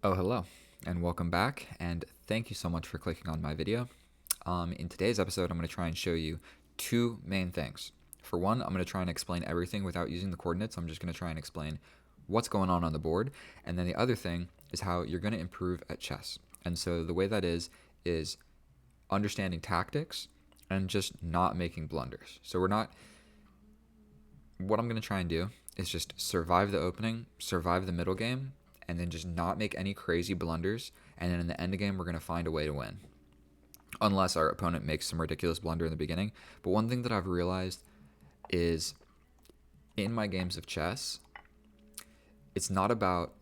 Oh, hello, and welcome back, and thank you so much for clicking on my video. In today's episode, I'm going to try and show you two main things. For one, I'm going to try and explain everything without using the coordinates. I'm just going to try and explain what's going on the board. And then the other thing is how you're going to improve at chess. And so the way that is understanding tactics and just not making blunders. So what I'm going to try and do is just survive the opening, survive the middle game, and then just not make any crazy blunders. And then in the end game, we're going to find a way to win. Unless our opponent makes some ridiculous blunder in the beginning. But one thing that I've realized is in my games of chess, it's not about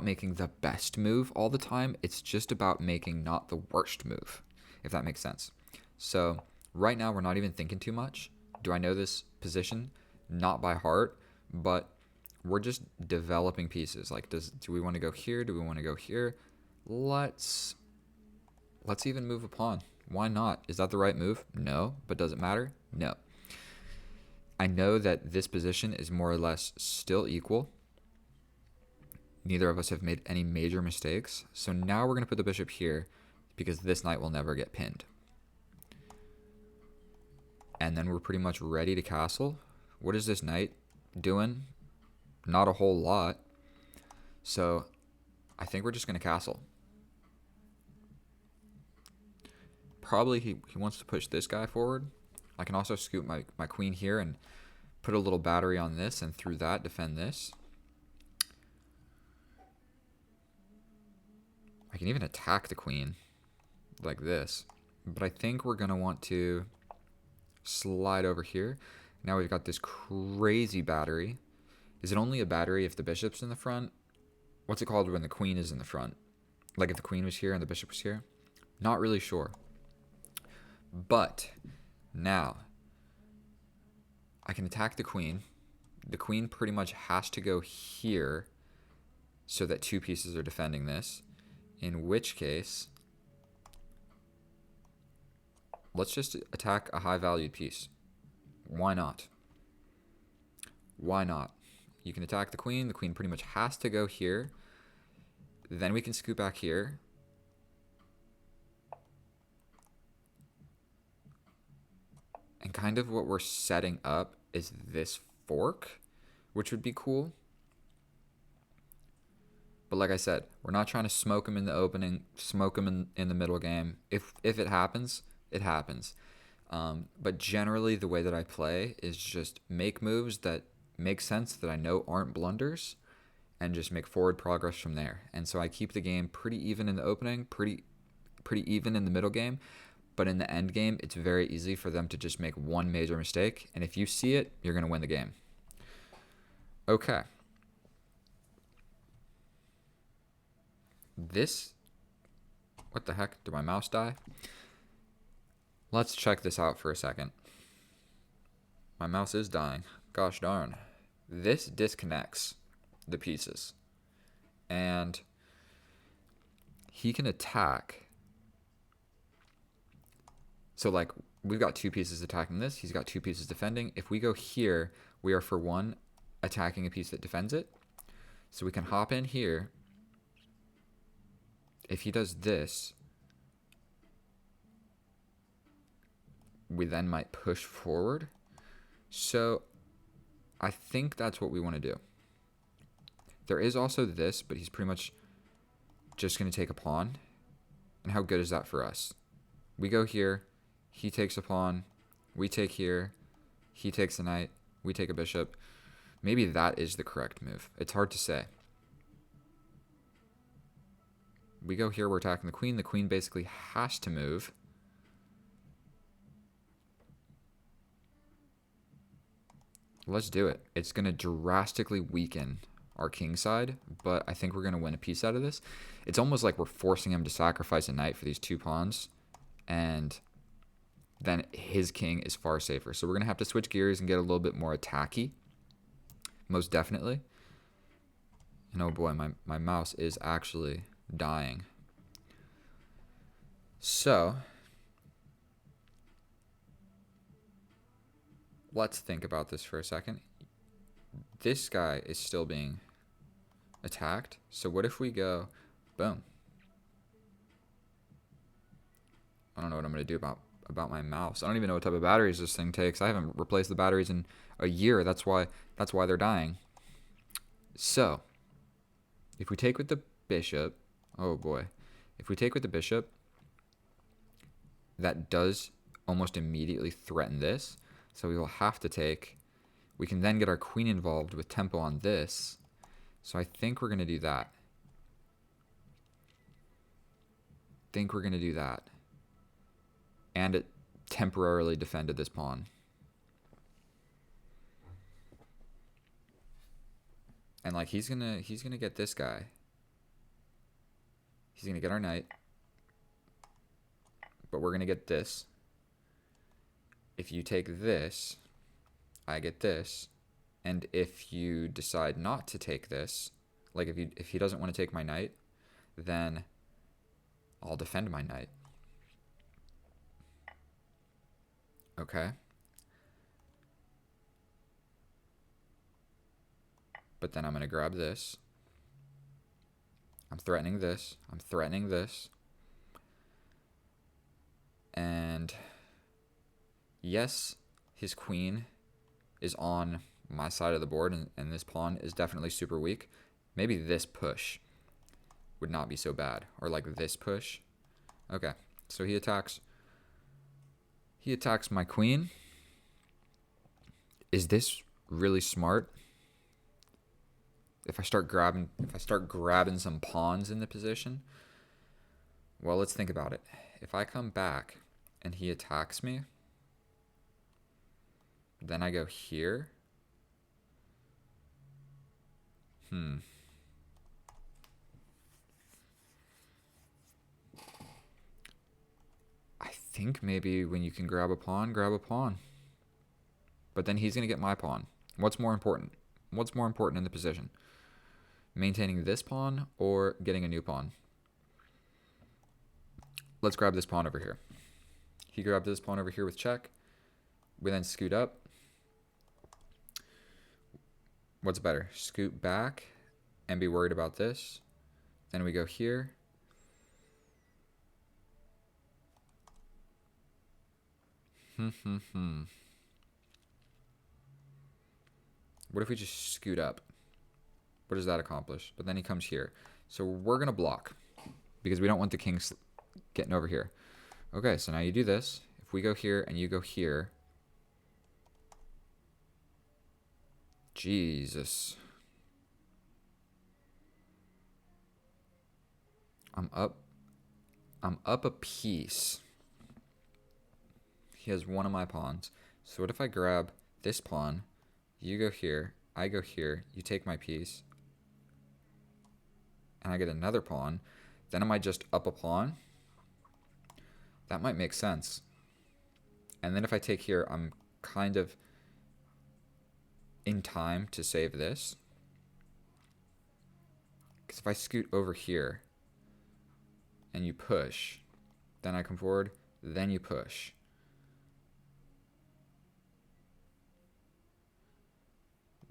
making the best move all the time. It's just about making not the worst move, if that makes sense. So right now, we're not even thinking too much. Do I know this position? Not by heart, but we're just developing pieces. Like, do we want to go here? Do we want to go here? Let's even move a pawn. Why not? Is that the right move? No. But does it matter? No. I know that this position is more or less still equal. Neither of us have made any major mistakes. So now we're going to put the bishop here because this knight will never get pinned. And then we're pretty much ready to castle. What is this knight doing? Not a whole lot. So I think we're just going to castle. Probably he wants to push this guy forward. I can also scoop my queen here and put a little battery on this, and through that defend this. I can even attack the queen like this. But I think we're going to want to slide over here. Now we've got this crazy battery. Is it only a battery if the bishop's in the front? What's it called when the queen is in the front? Like if the queen was here and the bishop was here? Not really sure. But now I can attack the queen. The queen pretty much has to go here so that two pieces are defending this. In which case, let's just attack a high-valued piece. Why not? Why not? You can attack the queen. The queen pretty much has to go here. Then we can scoot back here. And kind of what we're setting up is this fork, which would be cool. But like I said, we're not trying to smoke him in the opening, smoke him in the middle game. If it happens, it happens. But generally, the way that I play is just make moves that make sense, that I know aren't blunders, and just make forward progress from there. And so I keep the game pretty even in the opening, pretty even in the middle game. But in the end game, it's very easy for them to just make one major mistake. And if you see it, you're going to win the game. Okay. What the heck? Did my mouse die? Let's check this out for a second. My mouse is dying. Gosh darn. This disconnects the pieces. And he can attack. So like we've got two pieces attacking this. He's got two pieces defending. If we go here, we are for one attacking a piece that defends it. So we can hop in here. If he does this, we then might push forward. So I think that's what we want to do. There is also this, but he's pretty much just going to take a pawn. And how good is that for us? We go here. He takes a pawn. We take here. He takes a knight. We take a bishop. Maybe that is the correct move. It's hard to say. We go here. We're attacking the queen. The queen basically has to move. Let's do it. It's going to drastically weaken our king side, but I think we're going to win a piece out of this. It's almost like we're forcing him to sacrifice a knight for these two pawns, and then his king is far safer. So we're going to have to switch gears and get a little bit more attacky, most definitely. And oh boy, my mouse is actually dying. So let's think about this for a second. This guy is still being attacked. So what if we go, boom. I don't know what I'm going to do about my mouse. I don't even know what type of batteries this thing takes. I haven't replaced the batteries in a year. That's why they're dying. So, if we take with the bishop, oh boy. If we take with the bishop, that does almost immediately threaten this. So we will have to take, we can then get our queen involved with tempo on this. So I think we're going to do that. And it temporarily defended this pawn. And like he's gonna get this guy. He's gonna get our knight. But we're gonna get this. If you take this, I get this. And if you decide not to take this, like if he doesn't want to take my knight, then I'll defend my knight. Okay. But then I'm going to grab this. I'm threatening this. I'm threatening this. And yes, his queen is on my side of the board, and this pawn is definitely super weak. Maybe this push would not be so bad. Or like this push. Okay, so he attacks my queen. Is this really smart? If I start grabbing some pawns in the position, well, let's think about it. If I come back and he attacks me, then I go here. I think maybe when you can grab a pawn, grab a pawn. But then he's going to get my pawn. What's more important? What's more important in the position? Maintaining this pawn or getting a new pawn? Let's grab this pawn over here. He grabbed this pawn over here with check. We then scoot up. What's better? Scoot back and be worried about this. Then we go here. What if we just scoot up? What does that accomplish? But then he comes here. So we're going to block because we don't want the king getting over here. Okay, so now you do this. If we go here and you go here. Jesus. I'm up a piece. He has one of my pawns. So what if I grab this pawn? You go here. I go here. You take my piece. And I get another pawn. Then am I just up a pawn? That might make sense. And then if I take here, I'm kind of in time to save this. Because if I scoot over here and you push, then I come forward, then you push.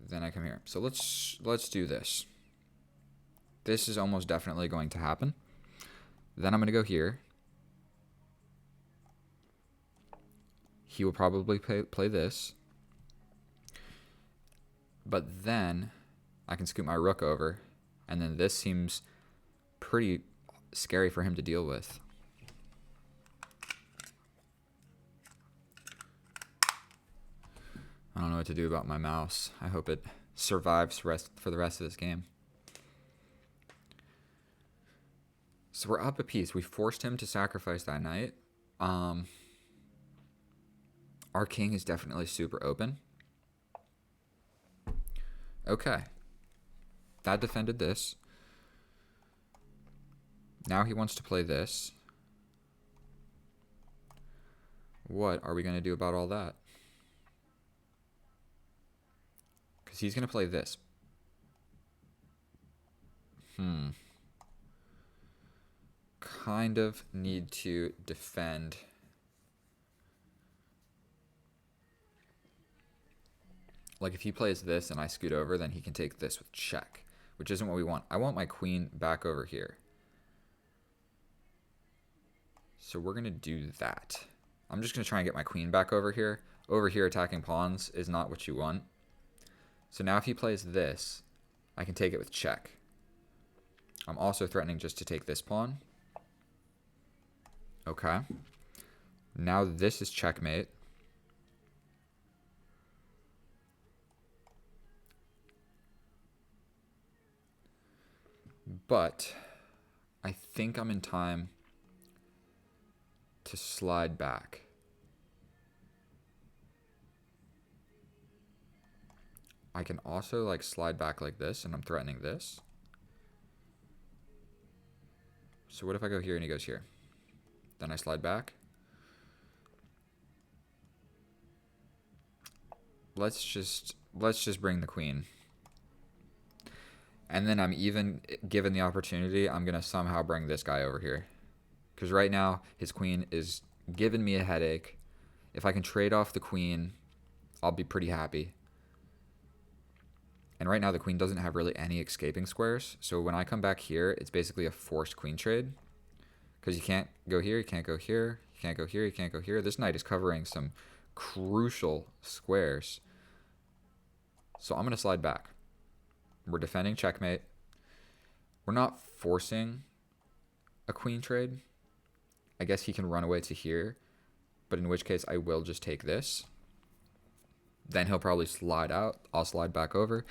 Then I come here. So let's do this. This is almost definitely going to happen. Then I'm going to go here. He will probably play this. But then I can scoot my rook over. And then this seems pretty scary for him to deal with. I don't know what to do about my mouse. I hope it survives for the rest of this game. So we're up a piece. We forced him to sacrifice that knight. Our king is definitely super open. Okay. That defended this. Now he wants to play this. What are we going to do about all that? Because he's going to play this. Kind of need to defend. Like if he plays this and I scoot over, then he can take this with check, which isn't what we want. I want my queen back over here. So we're going to do that. I'm just going to try and get my queen back over here. Over here, attacking pawns is not what you want. So now if he plays this, I can take it with check. I'm also threatening just to take this pawn. Okay. Now this is checkmate. But I think I'm in time to slide back. I can also like slide back like this, and I'm threatening this. So what if I go here and he goes here? Then I slide back. Let's just bring the queen. And then I'm even given the opportunity, I'm going to somehow bring this guy over here. Because right now, his queen is giving me a headache. If I can trade off the queen, I'll be pretty happy. And right now, the queen doesn't have really any escaping squares. So when I come back here, it's basically a forced queen trade. Because you can't go here, you can't go here, you can't go here, you can't go here. This knight is covering some crucial squares. So I'm going to slide back. We're defending checkmate. We're not forcing a queen trade. I guess he can run away to here, but in which case I will just take this. Then he'll probably slide out. I'll slide back over.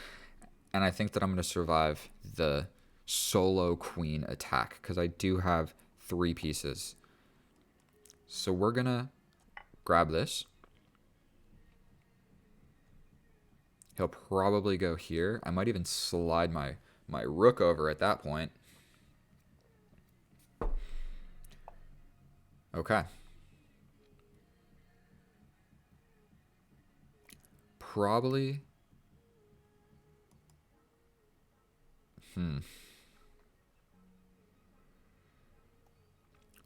And I think that I'm going to survive the solo queen attack because I do have 3 pieces. So we're going to grab this. He'll probably go here. I might even slide my rook over at that point. Okay. Probably.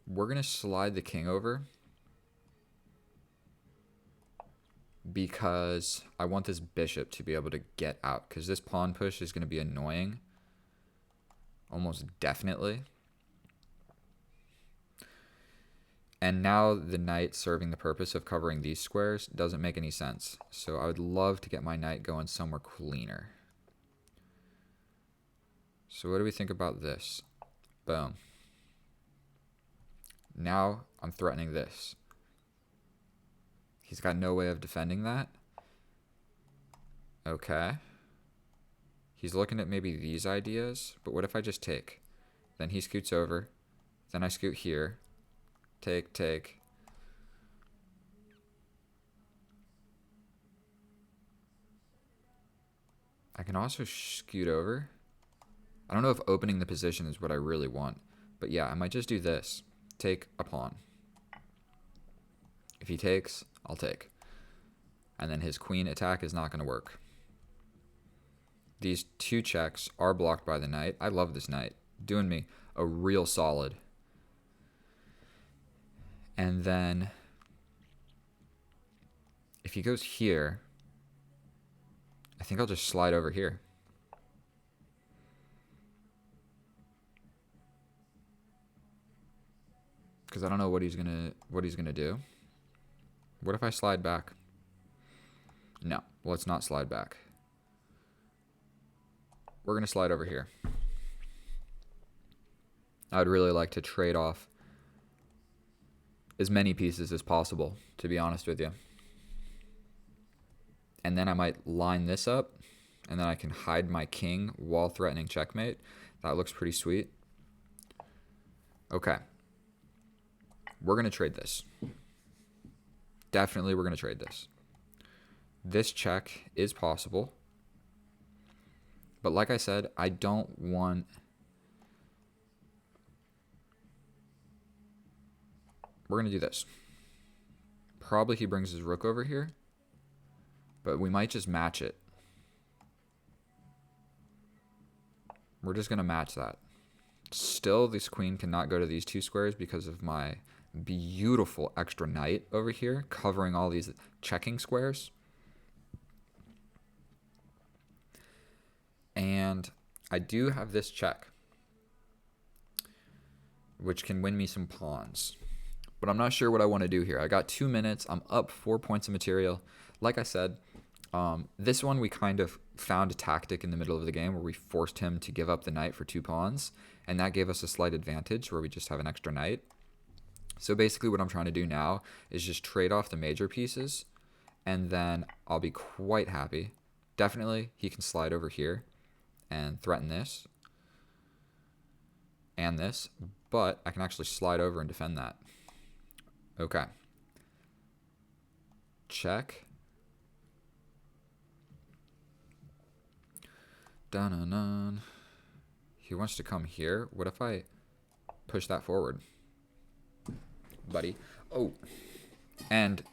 We're going to slide the king over. Because I want this bishop to be able to get out. Because this pawn push is going to be annoying. Almost definitely. And now the knight serving the purpose of covering these squares doesn't make any sense. So I would love to get my knight going somewhere cleaner. So what do we think about this? Boom. Now I'm threatening this. He's got no way of defending that. Okay. He's looking at maybe these ideas, but what if I just take? Then he scoots over. Then I scoot here. Take, take. I can also scoot over. I don't know if opening the position is what I really want, but yeah, I might just do this. Take a pawn. If he takes, I'll take. And then his queen attack is not going to work. These 2 checks are blocked by the knight. I love this knight. Doing me a real solid. And then if he goes here, I think I'll just slide over here. Because I don't know what he's gonna do. What if I slide back? No, let's not slide back. We're gonna slide over here. I'd really like to trade off as many pieces as possible, to be honest with you. And then I might line this up, and then I can hide my king while threatening checkmate. That looks pretty sweet. Okay. We're going to trade this. Definitely we're going to trade this. This check is possible. But like I said, I don't want... We're going to do this. Probably he brings his rook over here. But we might just match it. We're just going to match that. Still, this queen cannot go to these 2 squares because of my beautiful extra knight over here covering all these checking squares. And I do have this check, which can win me some pawns. But I'm not sure what I want to do here. I got 2 minutes. I'm up 4 points of material. Like I said, this one we kind of found a tactic in the middle of the game where we forced him to give up the knight for 2 pawns, and that gave us a slight advantage where we just have an extra knight. So basically what I'm trying to do now is just trade off the major pieces, and then I'll be quite happy. Definitely he can slide over here and threaten this and this, but I can actually slide over and defend that. Okay. Check. Dun-dun-dun. He wants to come here. What if I push that forward? Buddy. Oh. And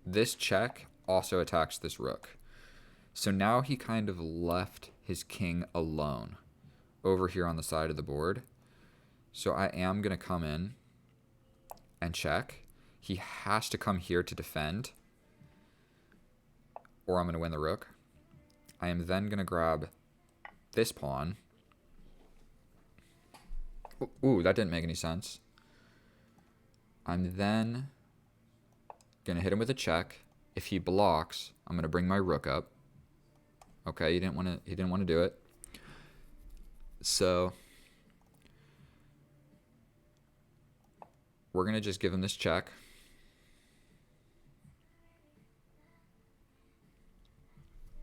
this check also attacks this rook. So now he kind of left his king alone over here on the side of the board. So I am going to come in and check. He has to come here to defend, or I'm going to win the rook. I am then going to grab this pawn. Ooh, that didn't make any sense. I'm then going to hit him with a check. If he blocks, I'm going to bring my rook up. Okay, he didn't want to do it. So we're going to just give him this check.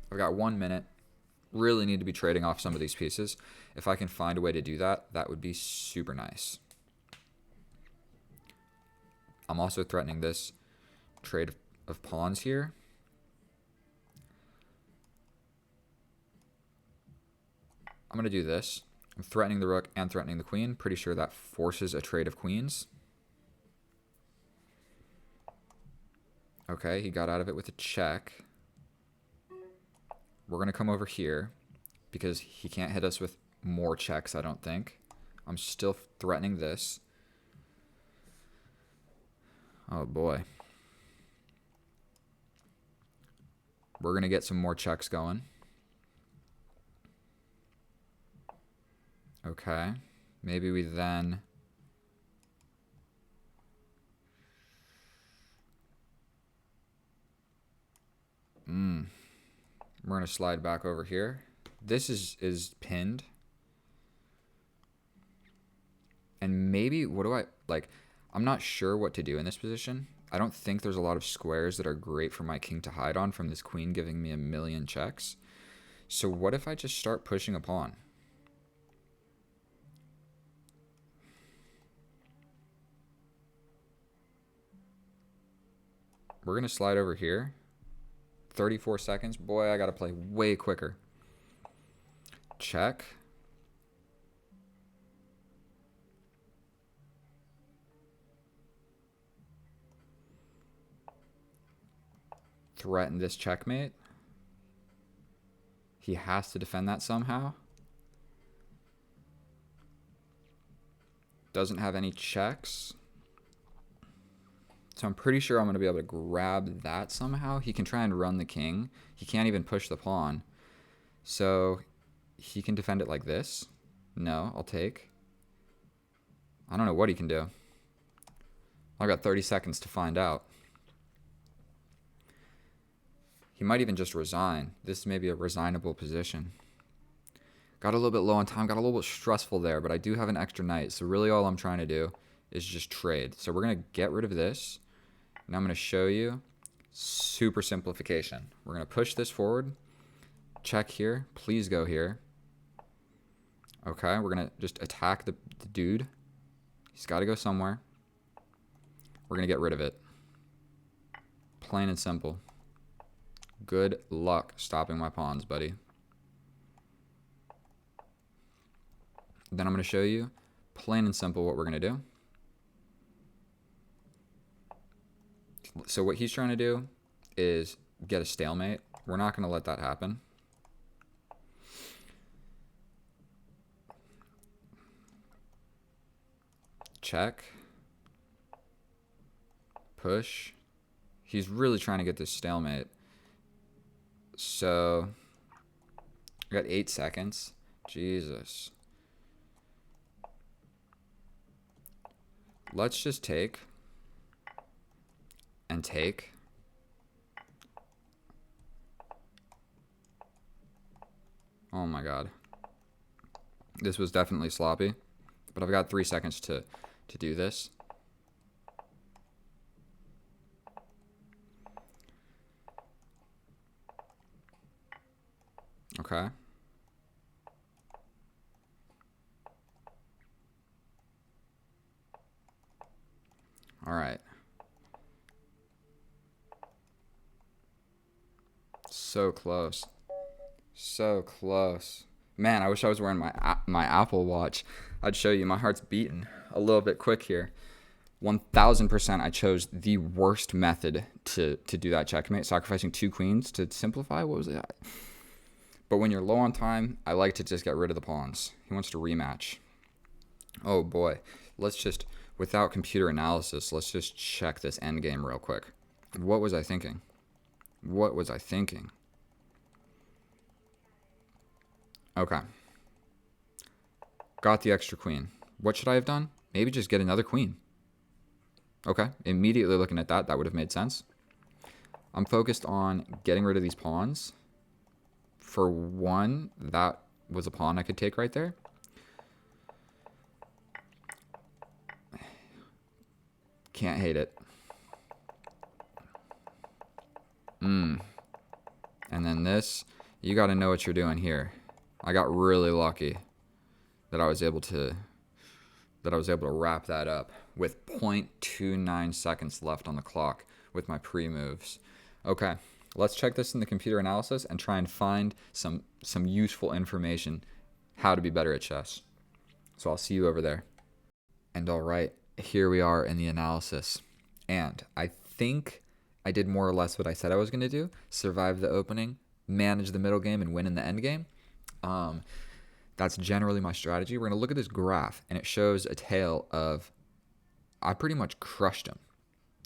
I've got 1 minute. Really need to be trading off some of these pieces. If I can find a way to do that, that would be super nice. I'm also threatening this trade of pawns here. I'm going to do this. I'm threatening the rook and threatening the queen. Pretty sure that forces a trade of queens. Okay, he got out of it with a check. We're going to come over here because he can't hit us with more checks, I don't think. I'm still threatening this. Oh, boy. We're going to get some more checks going. Okay. Maybe we then... We're going to slide back over here. This is pinned. And maybe, what do I, like, I'm not sure what to do in this position. I don't think there's a lot of squares that are great for my king to hide on from this queen giving me a million checks. So what if I just start pushing a pawn? We're going to slide over here. 34 seconds. Boy, I got to play way quicker. Check. Threaten this checkmate. He has to defend that somehow. Doesn't have any checks. So I'm pretty sure I'm going to be able to grab that somehow. He can try and run the king. He can't even push the pawn. So he can defend it like this. No, I'll take. I don't know what he can do. I've got 30 seconds to find out. He might even just resign. This may be a resignable position. Got a little bit low on time. Got a little bit stressful there, but I do have an extra knight. So really all I'm trying to do is just trade. So we're going to get rid of this. And I'm going to show you super simplification. We're going to push this forward. Check here. Please go here. Okay, we're going to just attack the dude. He's got to go somewhere. We're going to get rid of it. Plain and simple. Good luck stopping my pawns, buddy. Then I'm going to show you, plain and simple, what we're going to do. So what he's trying to do is get a stalemate. We're not going to let that happen. Check. Push. He's really trying to get this stalemate. So I got 8 seconds. Jesus. Let's just take and take. Oh my god. This was definitely sloppy, but I've got 3 seconds to do this. Okay. All right. So close. So close. Man, I wish I was wearing my Apple Watch. I'd show you. My heart's beating a little bit quick here. 1000% I chose the worst method to do that checkmate, sacrificing 2 queens to simplify. What was that? But when you're low on time, I like to just get rid of the pawns. He wants to rematch. Oh boy. Let's just, without computer analysis, let's just check this endgame real quick. What was I thinking? What was I thinking? Okay. Got the extra queen. What should I have done? Maybe just get another queen. Okay. Immediately looking at that, that would have made sense. I'm focused on getting rid of these pawns. For one, that was a pawn I could take right there. Can't hate it. And then this, you got to know what you're doing here. I got really lucky that I was able to wrap that up with 0.29 seconds left on the clock with my pre-moves. Okay, let's check this in the computer analysis and try and find some useful information how to be better at chess. So I'll see you over there. And all right, here we are in the analysis. And I think I did more or less what I said I was going to do. Survive the opening, manage the middle game, and win in the end game. That's generally my strategy. We're going to look at this graph, and it shows a tale of I pretty much crushed him.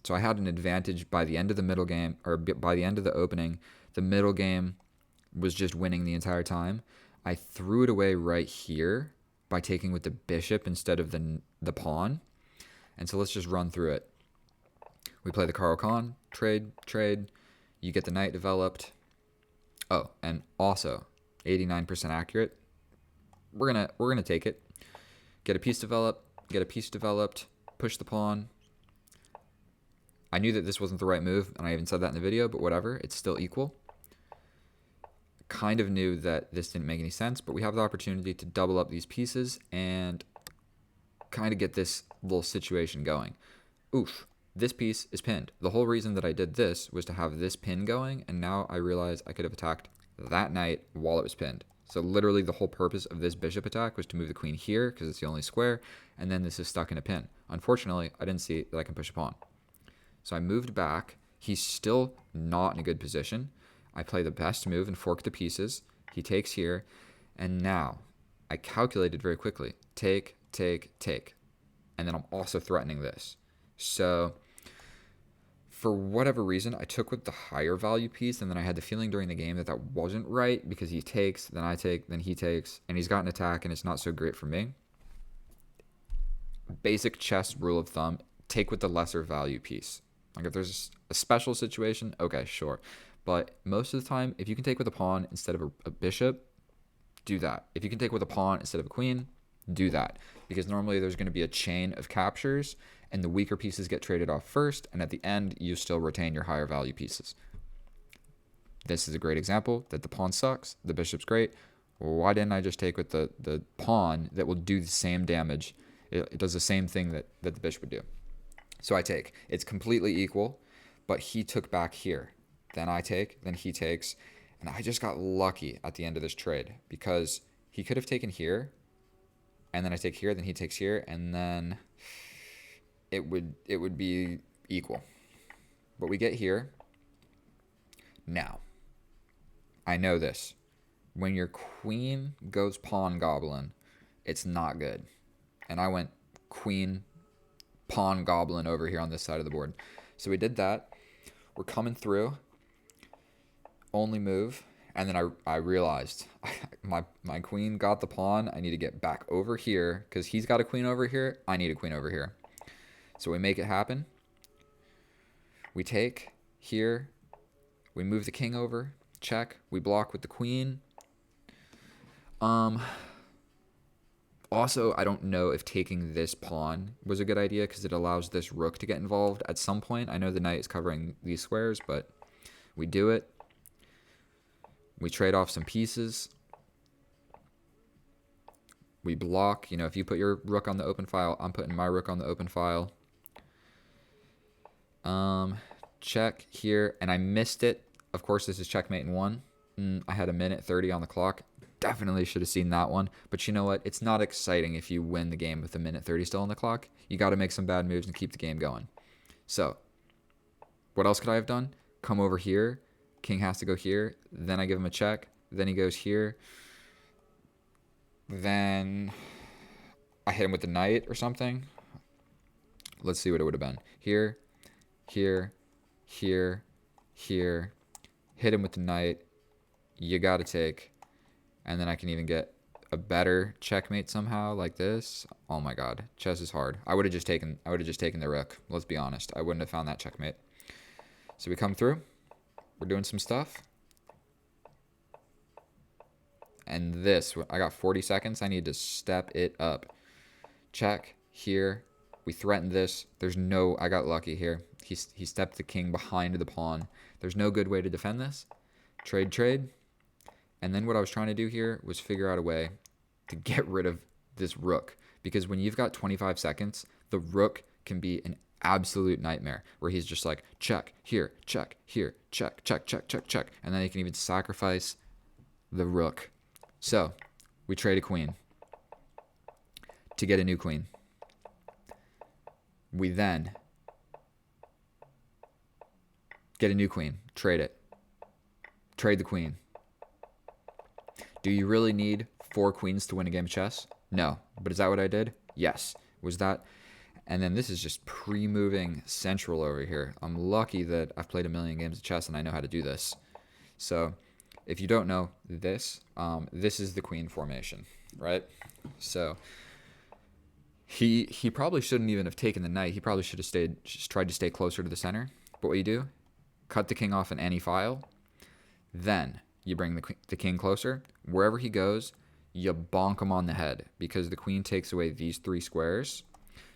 So I had an advantage by the end of the middle game, or by the end of the opening. The middle game was just winning the entire time. I threw it away right here by taking with the bishop instead of the pawn. And so let's just run through it. We play the Carl Khan, trade. You get the knight developed. Oh, and also 89% accurate. We're gonna take it. Get a piece developed. Push the pawn. I knew that this wasn't the right move, and I even said that in the video, but whatever. It's still equal. Kind of knew that this didn't make any sense, but we have the opportunity to double up these pieces and kind of get this little situation going. Oof. This piece is pinned. The whole reason that I did this was to have this pin going, and now I realize I could have attacked that knight while it was pinned. So literally the whole purpose of this bishop attack was to move the queen here because it's the only square, and then this is stuck in a pin. Unfortunately, I didn't see that I can push a pawn. So I moved back. He's still not in a good position. I play the best move and fork the pieces. He takes here, and now I calculated very quickly. Take. And then I'm also threatening this. So for whatever reason, I took with the higher value piece, and then I had the feeling during the game that wasn't right because he takes, then I take, then he takes, and he's got an attack, and it's not so great for me. Basic chess rule of thumb, take with the lesser value piece. Like if there's a special situation, okay, sure. But most of the time, if you can take with a pawn instead of a bishop, do that. If you can take with a pawn instead of a queen, do that. Because normally there's going to be a chain of captures, and the weaker pieces get traded off first, and at the end, you still retain your higher value pieces. This is a great example that the pawn sucks, the bishop's great. Well, why didn't I just take with the pawn that will do the same damage? It does the same thing that the bishop would do. So I take. It's completely equal, but he took back here. Then I take, then he takes, and I just got lucky at the end of this trade because he could have taken here, and then I take here, then he takes here, and then it would be equal. But we get here. Now, I know this. When your queen goes pawn goblin, it's not good. And I went queen pawn goblin over here on this side of the board. So we did that. We're coming through. Only move. And then I realized my queen got the pawn. I need to get back over here because he's got a queen over here. I need a queen over here. So we make it happen. We take here. We move the king over. Check. We block with the queen. Also, I don't know if taking this pawn was a good idea because it allows this rook to get involved at some point. I know the knight is covering these squares, but we do it. We trade off some pieces. We block. You know, if you put your rook on the open file, I'm putting my rook on the open file. Check here, and I missed it. Of course, this is checkmate in 1. I had a minute 30 on the clock. Definitely should have seen that one. But you know what? It's not exciting if you win the game with a minute 30 still on the clock. You got to make some bad moves and keep the game going. So, what else could I have done? Come over here. King has to go here. Then I give him a check. Then he goes here. Then I hit him with the knight or something. Let's see what it would have been. Here, here, here, here. Hit him with the knight. You got to take. And then I can even get a better checkmate somehow like this. Oh my god, chess is hard. I would have just taken the rook. Let's be honest. I wouldn't have found that checkmate. So we come through. We're doing some stuff. And this, I got 40 seconds. I need to step it up. Check here. We threatened this. I got lucky here. He stepped the king behind the pawn. There's no good way to defend this. Trade. And then what I was trying to do here was figure out a way to get rid of this rook. Because when you've got 25 seconds, the rook can be an absolute nightmare where he's just like, check, here, check, check. And then he can even sacrifice the rook. So we trade a queen to get a new queen. We then get a new queen, trade it, trade the queen. Do you really need 4 queens to win a game of chess? No. But is that what I did? Yes. Was that? And then this is just pre-moving central over here. I'm lucky that I've played a million games of chess and I know how to do this. So if you don't know this, this is the queen formation, right? So he probably shouldn't even have taken the knight. He probably should have tried to stay closer to the center. But what you do, cut the king off in any file, then you bring the king closer. Wherever he goes, you bonk him on the head because the queen takes away these 3 squares.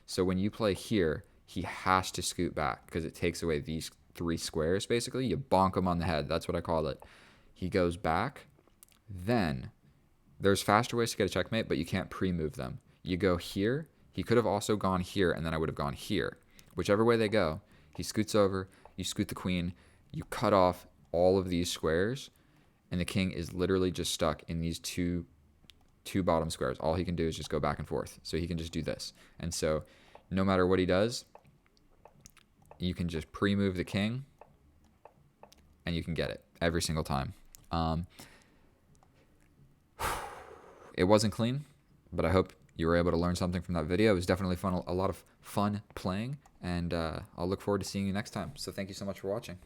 So when you play here, he has to scoot back because it takes away these 3 squares, basically. You bonk him on the head. That's what I call it. He goes back. Then there's faster ways to get a checkmate, but you can't pre-move them. You go here. He could have also gone here, and then I would have gone here. Whichever way they go, he scoots over. You scoot the queen. You cut off all of these squares. And the king is literally just stuck in these two bottom squares. All he can do is just go back and forth. So he can just do this. And so no matter what he does, you can just pre-move the king and you can get it every single time. It wasn't clean, but I hope you were able to learn something from that video. It was definitely fun, a lot of fun playing, and I'll look forward to seeing you next time. So thank you so much for watching.